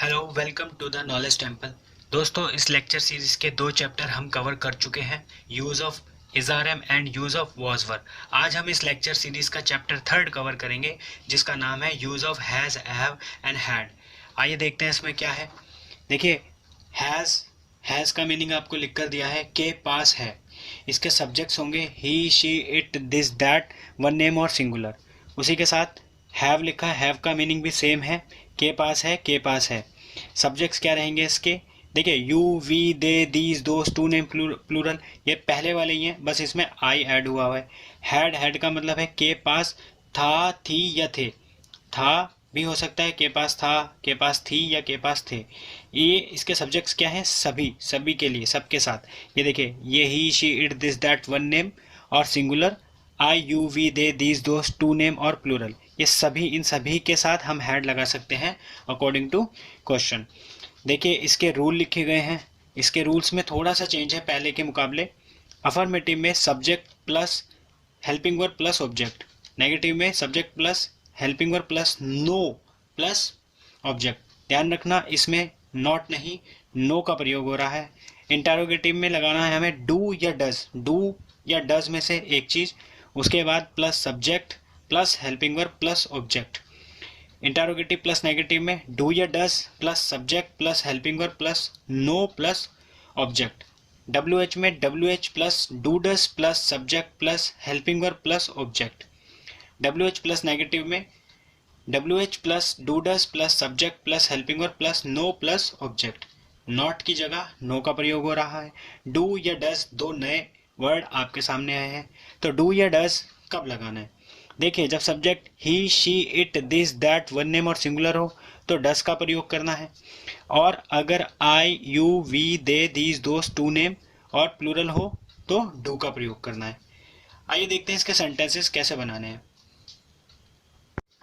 Hello welcome to the knowledge temple. दोस्तों, इस lecture series के 2 चैप्टर हम कवर कर चुके हैं, use of is are am and use of was were. आज हम इस लेक्चर सीरीज का चैप्टर 3 कवर करेंगे, जिसका नाम है use of has, have and had. आइए देखते हैं इसमें क्या है। देखिए, हैज़ का मीनिंग आपको लिख कर दिया है, के पास है। इसके सब्जेक्ट्स होंगे he, she, it, this, that, one name और सिंगुलर। उसी के साथ हैव लिखा है, हैव का मीनिंग भी सेम है, के पास है, के पास है। सब्जेक्ट्स क्या रहेंगे इसके? देखिए, you, we, they, these, those, two name plural, ये पहले वाले ही हैं, बस इसमें आई ऐड हुआ है। हैड का मतलब है के पास था, थी या थे। था भी हो सकता है, के पास था, के पास थी या के पास थे। ये इसके सब्जेक्ट्स क्या हैं? सभी, सभी के लिए, सबके साथ। ये देखिए, ये he, she, it, this, that, one name और singular, I, you, we, they, these, those, two name और प्लूरल। ये सभी, इन सभी के साथ हम हैड लगा सकते हैं अकॉर्डिंग टू क्वेश्चन। देखिए, इसके रूल लिखे गए हैं। इसके रूल्स में थोड़ा सा चेंज है पहले के मुकाबले। अफर्मेटिव में subject plus helping verb plus object, negative में subject plus helping verb plus no plus object. ध्यान रखना, इसमें नॉट नहीं, नो का प्रयोग हो रहा है। इंटरोगेटिव में लगाना है हमें डू या डज में से एक चीज, उसके बाद plus subject plus helping verb plus object. Interrogative plus negative में डू या does plus subject plus helping verb plus no plus object. W H में W H plus do does plus subject plus helping verb plus object. W H plus negative में W H plus do does plus subject plus helping verb plus no plus object. Not की जगह no का प्रयोग हो रहा है। Do या does, दो नए वर्ड आपके सामने आए हैं, तो डू या डज कब लगाना है? देखिए, जब subject he, she, it, this, that, one name और सिंगुलर हो तो डस का प्रयोग करना है, और अगर आई, you, we, they, these, those, two name और प्लूरल हो तो डू का प्रयोग करना है। आइए देखते हैं इसके सेंटेंसेस कैसे बनाने हैं।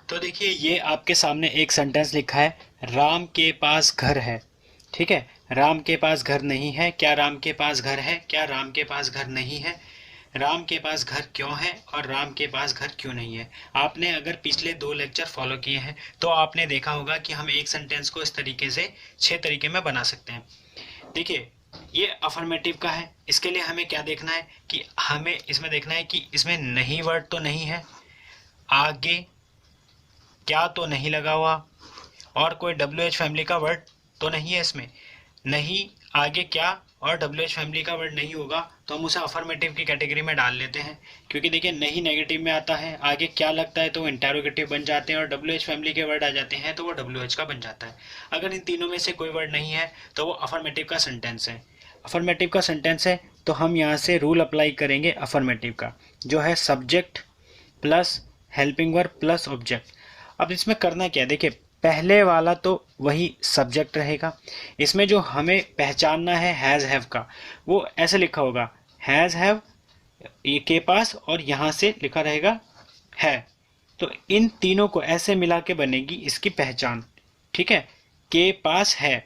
तो देखिए, ये आपके सामने एक सेंटेंस लिखा है, राम के पास घर है। ठीक है, राम के पास घर नहीं है। क्या राम के पास घर है? क्या राम के पास घर नहीं है? राम के पास घर क्यों है और राम के पास घर क्यों नहीं है? आपने अगर पिछले 2 लेक्चर फॉलो किए हैं तो आपने देखा होगा कि हम एक सेंटेंस को इस तरीके से 6 तरीके में बना सकते हैं। देखिए, ये अफर्मेटिव का है। इसके लिए हमें क्या देखना है कि हमें इसमें देखना है कि इसमें नहीं वर्ड तो नहीं है, आगे क्या तो नहीं लगा हुआ, और कोई डब्ल्यू एच फैमिली का वर्ड तो नहीं है इसमें। नहीं, आगे क्या और डब्ल्यू एच फैमिली का वर्ड नहीं होगा तो हम उसे अफर्मेटिव की कैटेगरी में डाल लेते हैं, क्योंकि देखिए, नहीं नेगेटिव में आता है, आगे क्या लगता है तो वो इंटेरोगेटिव बन जाते हैं, और डब्ल्यू एच फैमिली के वर्ड आ जाते हैं तो वो डब्ल्यू एच का बन जाता है। अगर इन तीनों में से कोई वर्ड नहीं है तो वो अफर्मेटिव का सेंटेंस है। अफर्मेटिव का सेंटेंस है तो हम यहाँ से रूल अप्लाई करेंगे अफर्मेटिव का, जो है subject plus helping verb plus object. अब इसमें करना क्या है? देखिए, पहले वाला तो वही सब्जेक्ट रहेगा। इसमें जो हमें पहचानना है हैज़ हैव का, वो ऐसे लिखा होगा, हैज़ हैव ये के पास, और यहाँ से लिखा रहेगा है। तो इन तीनों को ऐसे मिला के बनेगी इसकी पहचान। ठीक है, के पास है,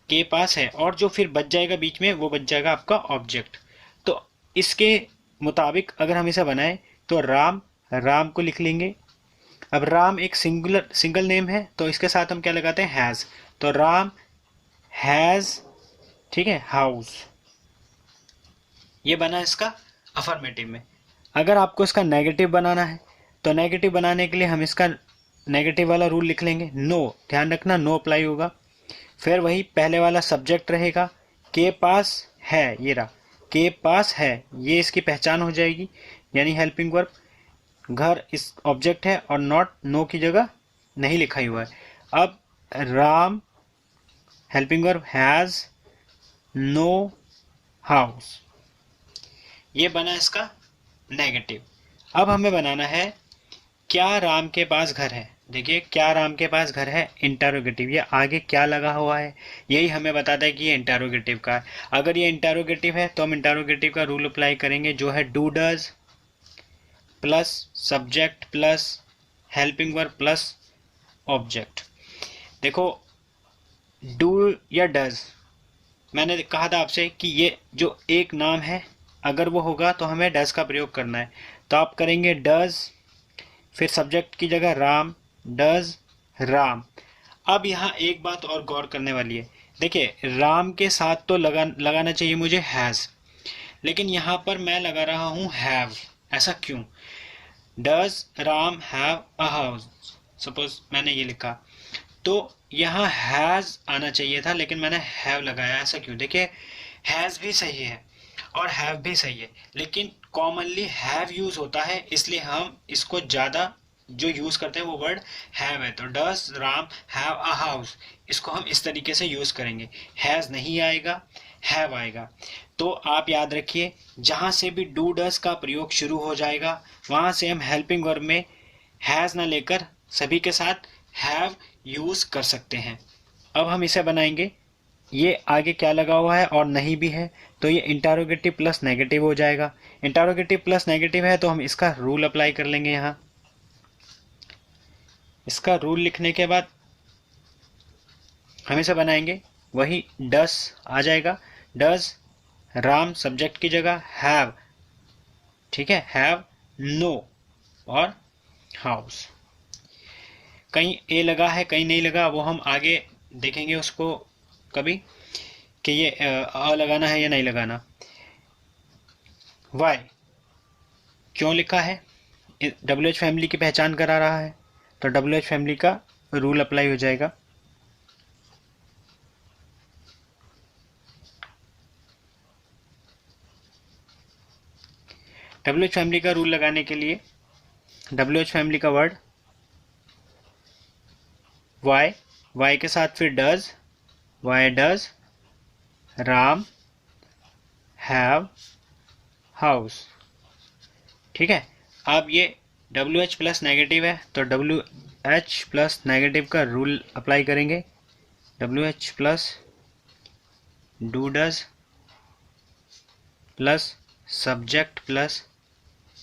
के पास है, और जो फिर बच जाएगा बीच में वो बच जाएगा आपका ऑब्जेक्ट। तो इसके मुताबिक अगर हम इसे बनाएं तो राम, राम को लिख लेंगे। अब राम एक सिंगल नेम है तो इसके साथ हम क्या लगाते हैं? हैज़। तो राम हैज़, ठीक है, हाउस। ये बना इसका अफर्मेटिव में। अगर आपको इसका नेगेटिव बनाना है तो नेगेटिव बनाने के लिए हम इसका नेगेटिव वाला रूल लिख लेंगे, नो। ध्यान रखना, नो अप्लाई होगा। फिर वही पहले वाला सब्जेक्ट रहेगा, के पास है, ये रहा, के पास है, ये इसकी पहचान हो जाएगी, यानी हेल्पिंग वर्ब। घर इस ऑब्जेक्ट है और नॉट, नो की जगह नहीं लिखा ही हुआ है। अब Ram helping verb has no house, ये बना इसका नेगेटिव। अब हमें बनाना है क्या राम के पास घर है। देखिए, क्या राम के पास घर है, इंटरोगेटिव, ये आगे क्या लगा हुआ है यही हमें बताता है कि ये इंटरोगेटिव का है। अगर ये इंटरोगेटिव है तो हम इंटरोगेटिव का रूल अप्लाई करेंगे, जो है do does plus subject plus helping verb plus object. देखो, डू या डज, मैंने कहा था आपसे कि ये जो एक नाम है अगर वो होगा तो हमें डज का प्रयोग करना है, तो आप करेंगे डज, फिर सब्जेक्ट की जगह राम, डज राम। अब यहाँ एक बात और गौर करने वाली है। देखिए, राम के साथ तो लगाना चाहिए मुझे हैज़, लेकिन यहाँ पर मैं लगा रहा हूँ हैव। ऐसा क्यों? Does Ram have a house, suppose मैंने ये लिखा, तो यहाँ हैज़ आना चाहिए था, लेकिन मैंने हैव लगाया। ऐसा क्यों? देखिए, हैज़ भी सही है और हैव भी सही है, लेकिन कॉमनली हैव यूज होता है, इसलिए हम इसको ज़्यादा जो यूज करते हैं वो वर्ड हैव है। तो does Ram have a house, इसको हम इस तरीके से यूज करेंगे। हैज़ नहीं आएगा, हैव आएगा। तो आप याद रखिए, जहाँ से भी डू डज का प्रयोग शुरू हो जाएगा, वहाँ से हम हेल्पिंग वर्ब में हैज़ ना लेकर सभी के साथ हैव यूज कर सकते हैं। अब हम इसे बनाएंगे। ये आगे क्या लगा हुआ है और नहीं भी है, तो ये इंटारोगेटिव प्लस नेगेटिव हो जाएगा। इंटारोगेटिव प्लस नेगेटिव है तो हम इसका रूल अप्लाई कर लेंगे। यहाँ इसका रूल लिखने के बाद हम इसे बनाएंगे। वही डस आ जाएगा। डस राम सब्जेक्ट की जगह हैव, ठीक है, हैव नो और हाउस। कहीं ए लगा है कहीं नहीं लगा, वो हम आगे देखेंगे उसको कभी कि ये अ लगाना है या नहीं लगाना। वाई क्यों लिखा है? डब्ल्यू एच फैमिली की पहचान करा रहा है, तो डब्ल्यू एच फैमिली का रूल अप्लाई हो जाएगा। डब्ल्यू एच फैमिली का रूल लगाने के लिए डब्ल्यू एच फैमिली का वर्ड वाई, वाई के साथ फिर does, Y does Ram have house, ठीक है। अब ये डब्ल्यू एच प्लस नेगेटिव है, तो डब्ल्यू एच प्लस नेगेटिव का रूल अप्लाई करेंगे। W H plus do does plus subject plus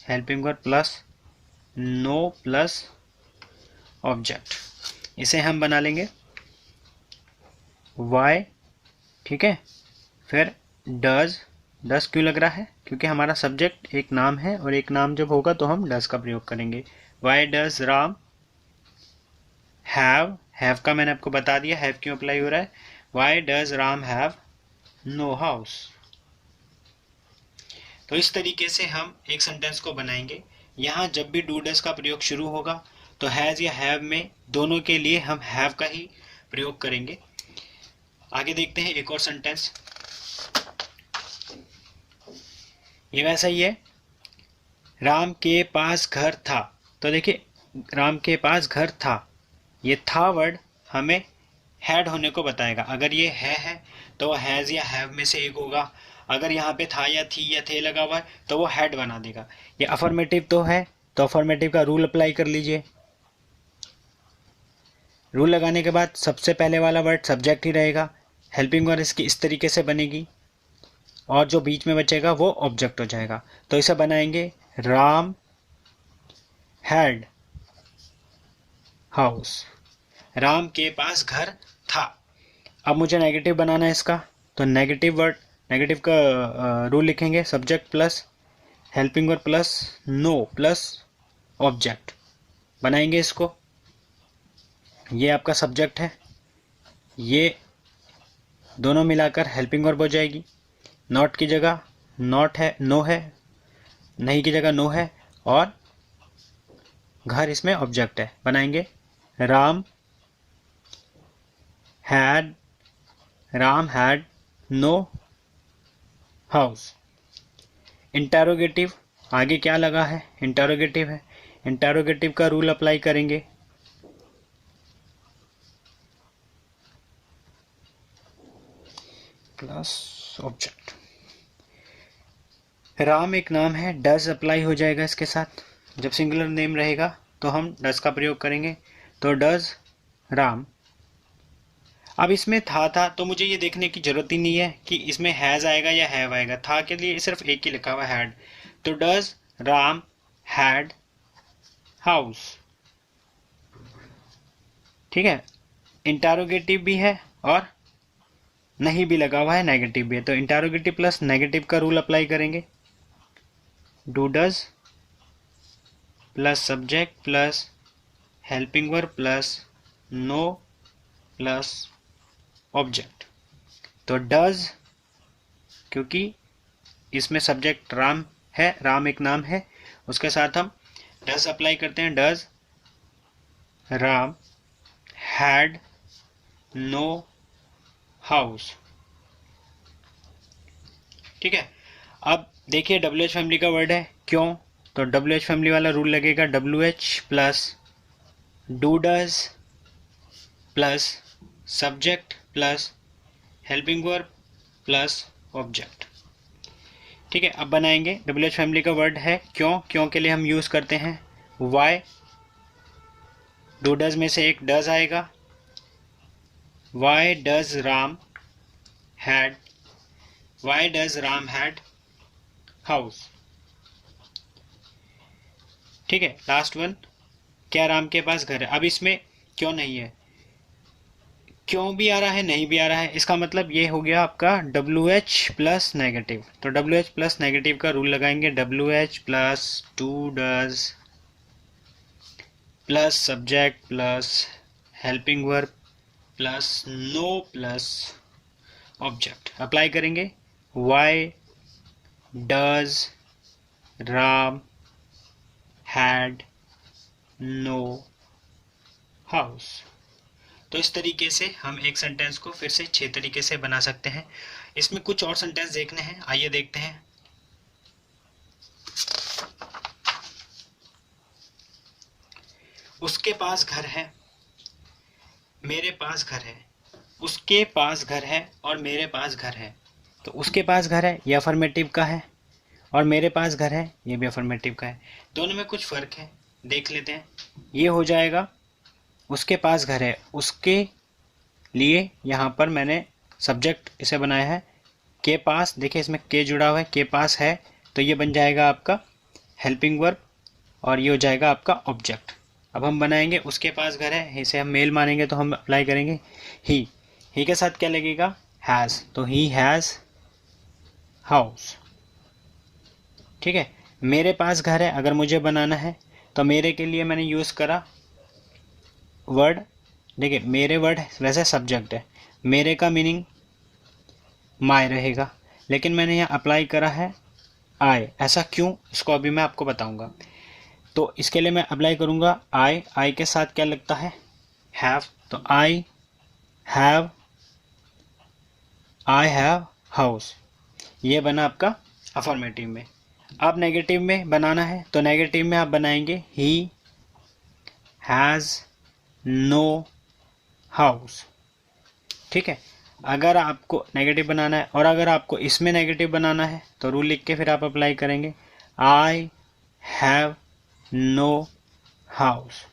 helping verb plus no plus object, इसे हम बना लेंगे वाई, ठीक है। फिर डज, डज क्यों लग रहा है? क्योंकि हमारा सब्जेक्ट एक नाम है और एक नाम जब होगा तो हम डज का प्रयोग करेंगे। Why does Ram have, have का मैंने आपको बता दिया हैव क्यों अप्लाई हो रहा है। Why does Ram have no house. तो इस तरीके से हम एक सेंटेंस को बनाएंगे। यहाँ जब भी डू डज का प्रयोग शुरू होगा तो हैज़ या हैव में दोनों के लिए हम हैव का ही प्रयोग करेंगे। आगे देखते हैं एक और सेंटेंस। ये वैसा ही है, राम के पास घर था। तो देखिए, राम के पास घर था, ये था वर्ड हमें हैड होने को बताएगा। अगर ये है तो वो हैज़ या हैव में से एक होगा। अगर यहाँ पे था या थी या थे लगा हुआ है तो वो हैड बना देगा। ये अफर्मेटिव तो है, तो अफर्मेटिव का रूल अप्लाई कर लीजिए। रूल लगाने के बाद सबसे पहले वाला वर्ड सब्जेक्ट ही रहेगा, हेल्पिंग वर्ब इसकी इस तरीके से बनेगी और जो बीच में बचेगा वो ऑब्जेक्ट हो जाएगा। तो इसे बनाएंगे राम हैड हाउस, राम के पास घर था। अब मुझे नेगेटिव बनाना है इसका, तो नेगेटिव वर्ड, नेगेटिव का रूल लिखेंगे subject plus helping verb plus no plus object, बनाएंगे इसको। ये आपका सब्जेक्ट है, ये दोनों मिलाकर हेल्पिंग वर्ब हो जाएगी। नॉट की जगह नॉट है, नो है, नहीं की जगह नो है, और घर इसमें ऑब्जेक्ट है। बनाएंगे Ram had, Ram had no house. Interrogative आगे क्या लगा है? इंटरोगेटिव है, इंटरोगेटिव का रूल अप्लाई करेंगे। प्लस ऑब्जेक्ट, राम एक नाम है, डज अप्लाई हो जाएगा इसके साथ। जब सिंगुलर नेम रहेगा तो हम डज का प्रयोग करेंगे, तो डज राम। अब इसमें था तो मुझे ये देखने की जरूरत ही नहीं है कि इसमें हैज़ आएगा या हैव आएगा। था के लिए सिर्फ एक ही लिखा हुआ हैड, तो डज राम हैड हाउस, ठीक है। इंटारोगेटिव भी है और नहीं भी लगा हुआ है, नेगेटिव भी है, तो इंटारोगेटिव प्लस नेगेटिव का रूल अप्लाई करेंगे। Do does plus subject plus helping verb plus no plus object. तो डज, क्योंकि इसमें सब्जेक्ट राम है, राम एक नाम है, उसके साथ हम डज अप्लाई करते हैं। Does Ram had no house. ठीक है। अब देखिए डब्ल्यू एच फैमिली का वर्ड है, क्यों, तो डब्ल्यू एच फैमिली वाला रूल लगेगा, W H plus do does plus subject plus helping verb plus object. ठीक है। अब बनाएंगे, डब्ल्यू एच फैमिली का वर्ड है क्यों, क्यों के लिए हम यूज़ करते हैं वाई, डू डज में से एक डज आएगा, Y does Ram had, Y does Ram had house. ठीक है। लास्ट वन, क्या राम के पास घर है। अब इसमें क्यों नहीं है, क्यों भी आ रहा है नहीं भी आ रहा है, इसका मतलब ये हो गया आपका डब्ल्यू एच प्लस नेगेटिव। तो डब्ल्यू एच प्लस नेगेटिव का रूल लगाएंगे, W H plus do does plus subject plus helping verb plus no plus object. Apply करेंगे, why does Ram had no house. तो इस तरीके से हम एक सेंटेंस को फिर से 6 तरीके से बना सकते हैं। इसमें कुछ और सेंटेंस देखने हैं, आइए देखते हैं। उसके पास घर है, मेरे पास घर है, उसके पास घर है और मेरे पास घर है। तो उसके पास घर है ये अफर्मेटिव का है, और मेरे पास घर है ये भी अफर्मेटिव का है। दोनों में कुछ फ़र्क है, देख लेते हैं। ये हो जाएगा उसके पास घर है, उसके लिए यहाँ पर मैंने सब्जेक्ट इसे बनाया है के पास, देखिए इसमें के जुड़ा हुआ है, के पास है, तो ये बन जाएगा आपका हेल्पिंग वर्ब और ये हो जाएगा आपका ऑब्जेक्ट। अब हम बनाएंगे उसके पास घर है, इसे हम मेल मानेंगे तो हम अप्लाई करेंगे ही के साथ क्या लगेगा हैज़, तो ही हैज़ हाउस। ठीक है। मेरे पास घर है, अगर मुझे बनाना है तो मेरे के लिए मैंने यूज़ करा वर्ड, देखिए मेरे वर्ड वैसे सब्जेक्ट है, मेरे का मीनिंग माय रहेगा, लेकिन मैंने यहाँ अप्लाई करा है आई। ऐसा क्यों, इसको अभी मैं आपको बताऊंगा। तो इसके लिए मैं अप्लाई करूंगा आई के साथ क्या लगता है हैव, तो आई हैव हाउस, ये बना आपका अफर्मेटिव में। अब नेगेटिव में बनाना है, तो नेगेटिव में आप बनाएंगे ही हैज़ नो हाउस। ठीक है। अगर आपको नेगेटिव बनाना है और अगर आपको इसमें नेगेटिव बनाना है तो रूल लिख के फिर आप अप्लाई करेंगे, आई हैव नो हाउस।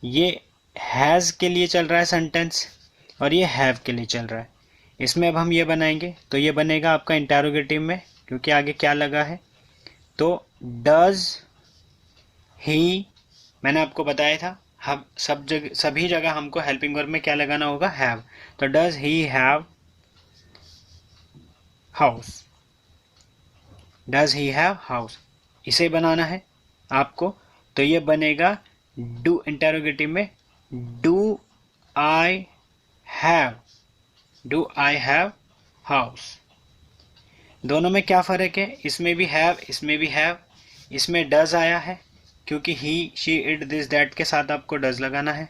ये हैज़ के लिए चल रहा है सेंटेंस और ये हैव के लिए चल रहा है। इसमें अब हम ये बनाएंगे, तो ये बनेगा आपका इंटरोगेटिव में, क्योंकि आगे क्या लगा है, तो डज ही, मैंने आपको बताया था हम सभी जगह हमको हेल्पिंग वर्ब में क्या लगाना होगा हैव, तो does he have house, does he have house, इसे बनाना है आपको। तो ये बनेगा डू, इंटरोगेटिव में डू आई हैव हाउस। दोनों में क्या फ़र्क है, इसमें भी हैव इसमें भी हैव, इसमें डज आया है क्योंकि ही शी इट दिस दैट के साथ आपको डज लगाना है,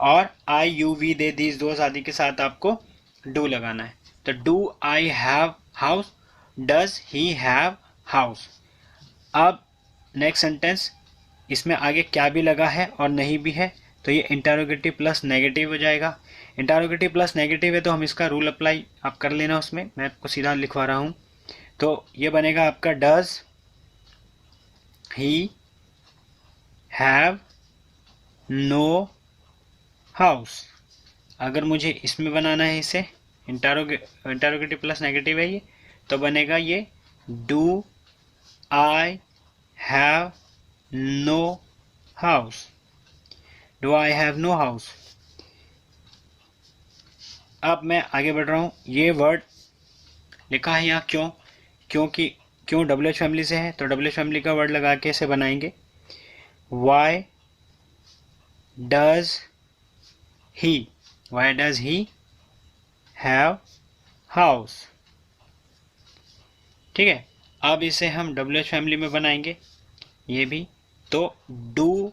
और आई यू वी दे दिस दोस आदि के साथ आपको डू लगाना है। तो do I have house, does he have house. अब नेक्स्ट सेंटेंस, इसमें आगे क्या भी लगा है और नहीं भी है, तो ये इंटरोगेटिव प्लस नेगेटिव हो जाएगा। इंटरोगेटिव प्लस नेगेटिव है तो हम इसका रूल अप्लाई आप कर लेना, उसमें मैं आपको सीधा लिखवा रहा हूँ। तो ये बनेगा आपका does he have no house. अगर मुझे इसमें बनाना है इसे, इंटरोगेटिव प्लस नेगेटिव है ये, तो बनेगा ये do I have no house, do I have no house. अब मैं आगे बढ़ रहा हूँ, ये वर्ड लिखा है यहाँ क्यों, क्योंकि क्यों डब्ल्यू एच फैमिली से है, तो डब्ल्यू एच फैमिली का वर्ड लगा के इसे बनाएंगे, Y does he, Y does he have house. ठीक है, अब इसे हम WH फैमिली में बनाएंगे ये भी। तो do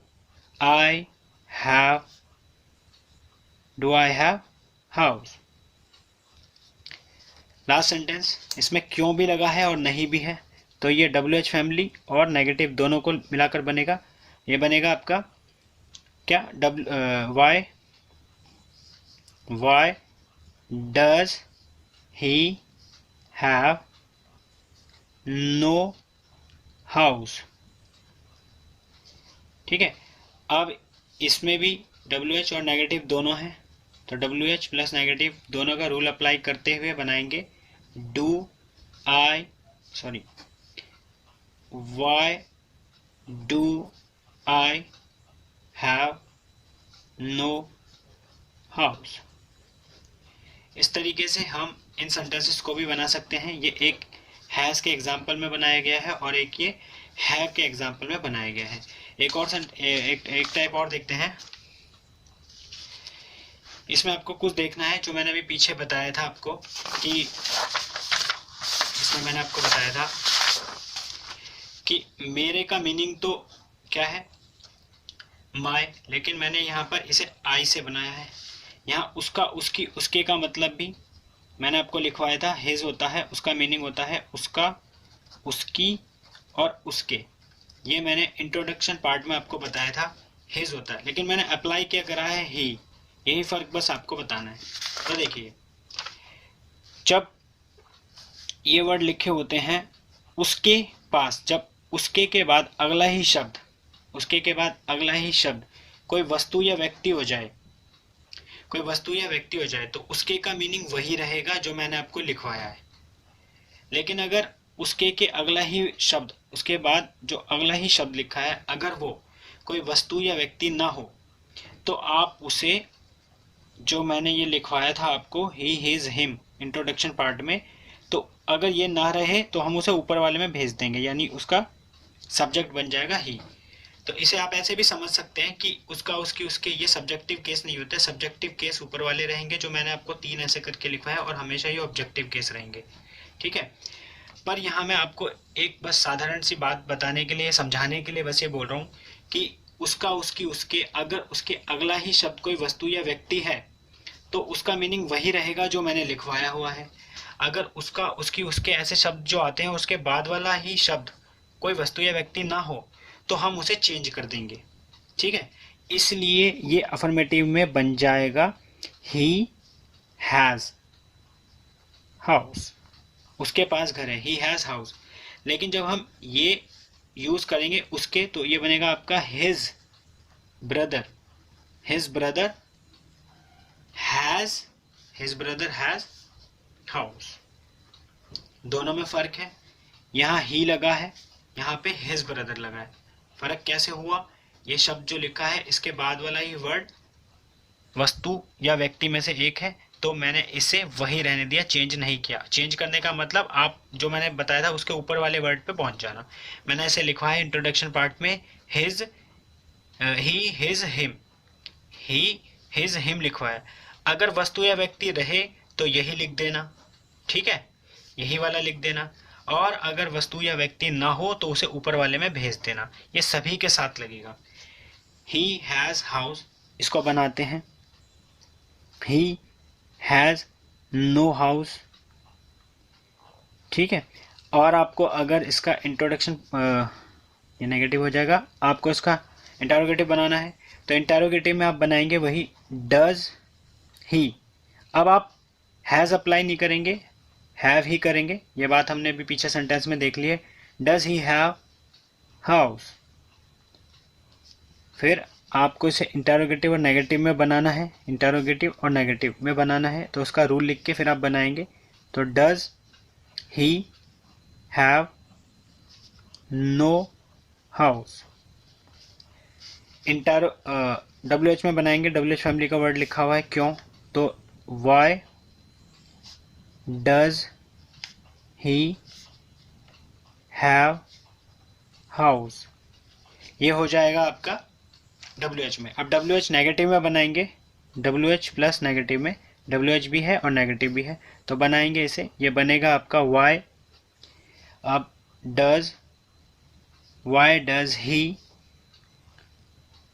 I have house. Last sentence, इसमें क्यों भी लगा है और नहीं भी है, तो ये WH फैमिली और नेगेटिव दोनों को मिलाकर बनेगा। ये बनेगा आपका क्या, why does he have no house. ठीक है, अब इसमें भी WH और नेगेटिव दोनों हैं, तो WH प्लस नेगेटिव दोनों का रूल अप्लाई करते हुए बनाएंगे why do I have no house. इस तरीके से हम इन सेंटेंसेस को भी बना सकते हैं। ये एक हैज़ के एग्जाम्पल में बनाया गया है और एक ये हैव के एग्जाम्पल में बनाया गया है। एक और एक टाइप और देखते हैं। इसमें आपको कुछ देखना है जो मैंने अभी पीछे बताया था आपको, कि इसमें मैंने आपको बताया था कि मेरे का मीनिंग तो क्या है, माय, लेकिन मैंने यहाँ पर इसे आई से बनाया है। यहाँ उसका, उसकी, उसके का मतलब भी मैंने आपको लिखवाया था हिज होता है, उसका मीनिंग होता है उसका, उसकी और उसके। ये मैंने इंट्रोडक्शन पार्ट में आपको बताया था हिज होता है, लेकिन मैंने अप्लाई क्या करा है ही। यही फर्क बस आपको बताना है। तो देखिए, जब ये वर्ड लिखे होते हैं उसके पास, जब उसके के बाद अगला ही शब्द, उसके के बाद अगला ही शब्द कोई वस्तु या व्यक्ति हो जाए, कोई वस्तु या व्यक्ति हो जाए, तो उसके का मीनिंग वही रहेगा जो मैंने आपको लिखवाया है। लेकिन अगर उसके के अगला ही शब्द, उसके बाद जो अगला ही शब्द लिखा है, अगर वो कोई वस्तु या व्यक्ति ना हो, तो आप उसे, जो मैंने ये लिखवाया था आपको ही, हिज, हिम इंट्रोडक्शन पार्ट में, तो अगर ये ना रहे तो हम उसे ऊपर वाले में भेज देंगे, यानी उसका सब्जेक्ट बन जाएगा ही। तो इसे आप ऐसे भी समझ सकते हैं कि उसका, उसकी, उसके, ये सब्जेक्टिव केस नहीं होते। सब्जेक्टिव केस ऊपर वाले रहेंगे जो मैंने आपको 3 ऐसे करके लिखवाया है, और हमेशा ये ऑब्जेक्टिव केस रहेंगे। ठीक है, पर यहाँ मैं आपको एक बस साधारण सी बात बताने के लिए, समझाने के लिए बस ये बोल रहा हूँ कि उसका, उसकी, उसके, अगर उसके अगला ही शब्द कोई वस्तु या व्यक्ति है तो उसका मीनिंग वही रहेगा जो मैंने लिखवाया हुआ है। अगर उसका, उसकी, उसके ऐसे शब्द जो आते हैं उसके बाद वाला ही शब्द कोई वस्तु या व्यक्ति ना हो, तो हम उसे चेंज कर देंगे। ठीक है, इसलिए ये अफर्मेटिव में बन जाएगा ही हैज़ हाउस। उसके पास घर है, ही हैज़ हाउस। लेकिन जब हम ये यूज़ करेंगे उसके, तो ये बनेगा आपका his brother. His brother has, his brother has house. दोनों में फ़र्क है। यहाँ ही लगा है, यहाँ पे हिज ब्रदर लगा है। फ़र्क कैसे हुआ, ये शब्द जो लिखा है इसके बाद वाला ही वर्ड वस्तु या व्यक्ति में से एक है, तो मैंने इसे वही रहने दिया, चेंज नहीं किया। चेंज करने का मतलब आप जो मैंने बताया था उसके ऊपर वाले वर्ड पे पहुंच जाना। मैंने इसे लिखा है इंट्रोडक्शन पार्ट में हिज, ही, हिज, हिम, ही, हिज, हिम लिखवा है। अगर वस्तु या व्यक्ति रहे तो यही लिख देना, ठीक है, यही वाला लिख देना। और अगर वस्तु या व्यक्ति ना हो तो उसे ऊपर वाले में भेज देना। ये सभी के साथ लगेगा। ही हैज़ हाउस, इसको बनाते हैं ही हैज़ नो हाउस। ठीक है, और आपको अगर इसका इंट्रोडक्शन, ये नेगेटिव हो जाएगा, आपको इसका इंटरोगेटिव बनाना है, तो इंटरोगेटिव में आप बनाएंगे वही डज ही। अब आप हैज़ अप्लाई नहीं करेंगे, हैव ही करेंगे। ये बात हमने भी पीछे सेंटेंस में देख ली है। Does he have house. फिर आपको इसे इंटरोगेटिव और नेगेटिव में बनाना है, इंटरोगेटिव और नेगेटिव में बनाना है, तो उसका रूल लिख के फिर आप बनाएंगे। तो does he have no house. Interro WH में बनाएंगे, WH फैमिली का वर्ड लिखा हुआ है, क्यों, तो Y does he have house. ये हो जाएगा आपका WH में। अब WH नेगेटिव में बनाएंगे, WH प्लस नेगेटिव में WH भी है और नेगेटिव भी है, तो बनाएंगे इसे। ये बनेगा आपका Y। अब why does he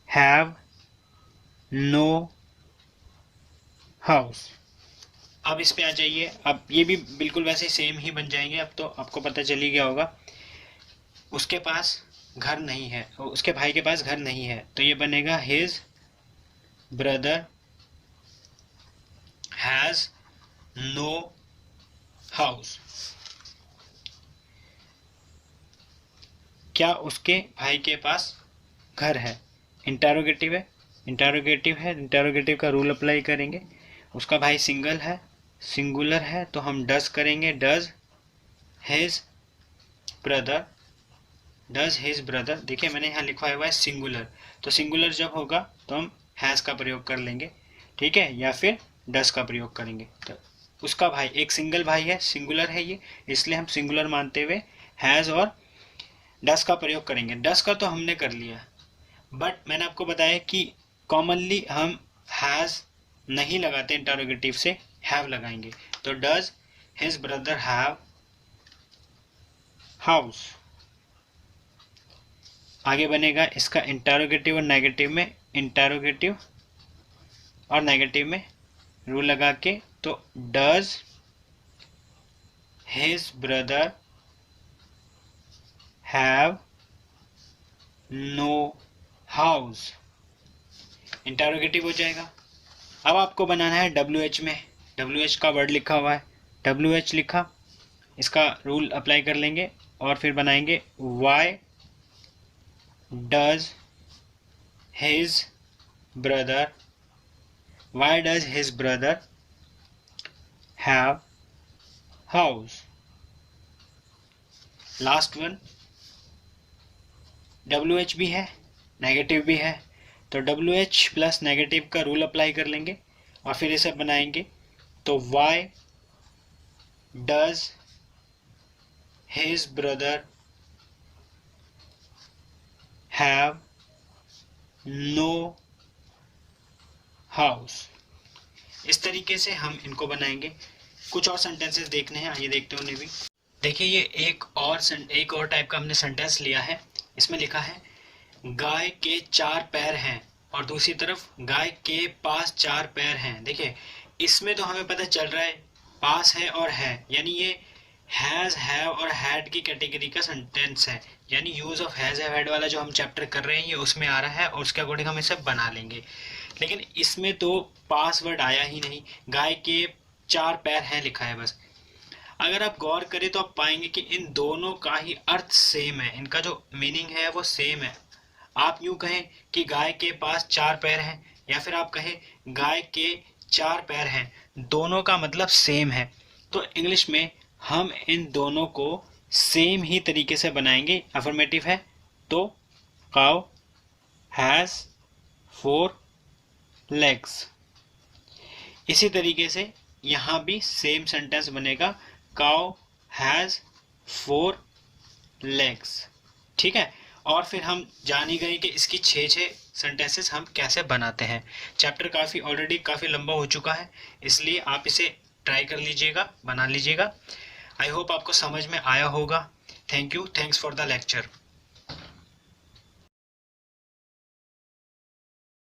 have no house। अब इस पे आ जाइए। अब ये भी बिल्कुल वैसे सेम ही बन जाएंगे। अब तो आपको पता चल ही गया होगा, उसके पास घर नहीं है, उसके भाई के पास घर नहीं है, तो ये बनेगा his brother has no house। क्या उसके भाई के पास घर है? इंटरोगेटिव है, इंटरोगेटिव का रूल अप्लाई करेंगे। उसका भाई सिंगुलर है, तो हम डज करेंगे। डज हिज ब्रदर, देखिए मैंने यहाँ लिखा हुआ है सिंगुलर, तो सिंगुलर जब होगा तो हम हैज़ का प्रयोग कर लेंगे, ठीक है, या फिर डज का प्रयोग करेंगे। तो उसका भाई, एक सिंगल भाई है, सिंगुलर है ये, इसलिए हम सिंगुलर मानते हुए हैज़ और डस का प्रयोग करेंगे। डस का तो हमने कर लिया, बट मैंने आपको बताया कि कॉमनली हम हैज़ नहीं लगाते, इंटरोगेटिव से हैव लगाएंगे। तो does his brother have house. आगे बनेगा इसका इंटरोगेटिव और नेगेटिव में रूल लगा के, तो does his brother have no house, interrogative हो जाएगा। अब आपको बनाना है WH में, WH का वर्ड लिखा हुआ है, WH लिखा, इसका रूल अप्लाई कर लेंगे और फिर बनाएंगे why does his brother have house। Last one, WH भी है, नेगेटिव भी है, तो WH प्लस नेगेटिव का रूल अप्लाई कर लेंगे और फिर इसे बनाएंगे। तो why does his brother have no house। इस तरीके से हम इनको बनाएंगे। कुछ और सेंटेंसेस देखने हैं, आइए देखते हैं उन्हें भी। देखिए ये एक और टाइप का हमने सेंटेंस लिया है। इसमें लिखा है गाय के 4 पैर हैं, और दूसरी तरफ गाय के पास 4 पैर हैं। देखिए इसमें तो हमें पता चल रहा है पास है और है, यानी ये हैज़, हैव और हैड की कैटेगरी का सेंटेंस है, यानी use of has have had वाला जो हम चैप्टर कर रहे हैं ये उसमें आ रहा है, और उसके अकॉर्डिंग हम इसे बना लेंगे। लेकिन इसमें तो पास वर्ड आया ही नहीं, गाय के 4 पैर हैं लिखा है बस। अगर आप गौर करें तो आप पाएंगे कि इन दोनों का ही अर्थ सेम है, इनका जो मीनिंग है वो सेम है। आप यूं कहें कि गाय के पास 4 पैर हैं, या फिर आप कहें गाय के 4 पैर हैं, दोनों का मतलब सेम है। तो इंग्लिश में हम इन दोनों को सेम ही तरीके से बनाएंगे। अफर्मेटिव है तो काउ हैज़ 4 लेग्स। इसी तरीके से यहाँ भी सेम सेंटेंस बनेगा, काउ हैज़ 4 लेग्स, ठीक है। और फिर हम जान ही गए कि इसकी 6 सेंटेंसेस हम कैसे बनाते हैं। चैप्टर ऑलरेडी काफ़ी लंबा हो चुका है, इसलिए आप इसे ट्राई कर लीजिएगा, बना लीजिएगा। आई होप आपको समझ में आया होगा। Thank you, thanks for the lecture.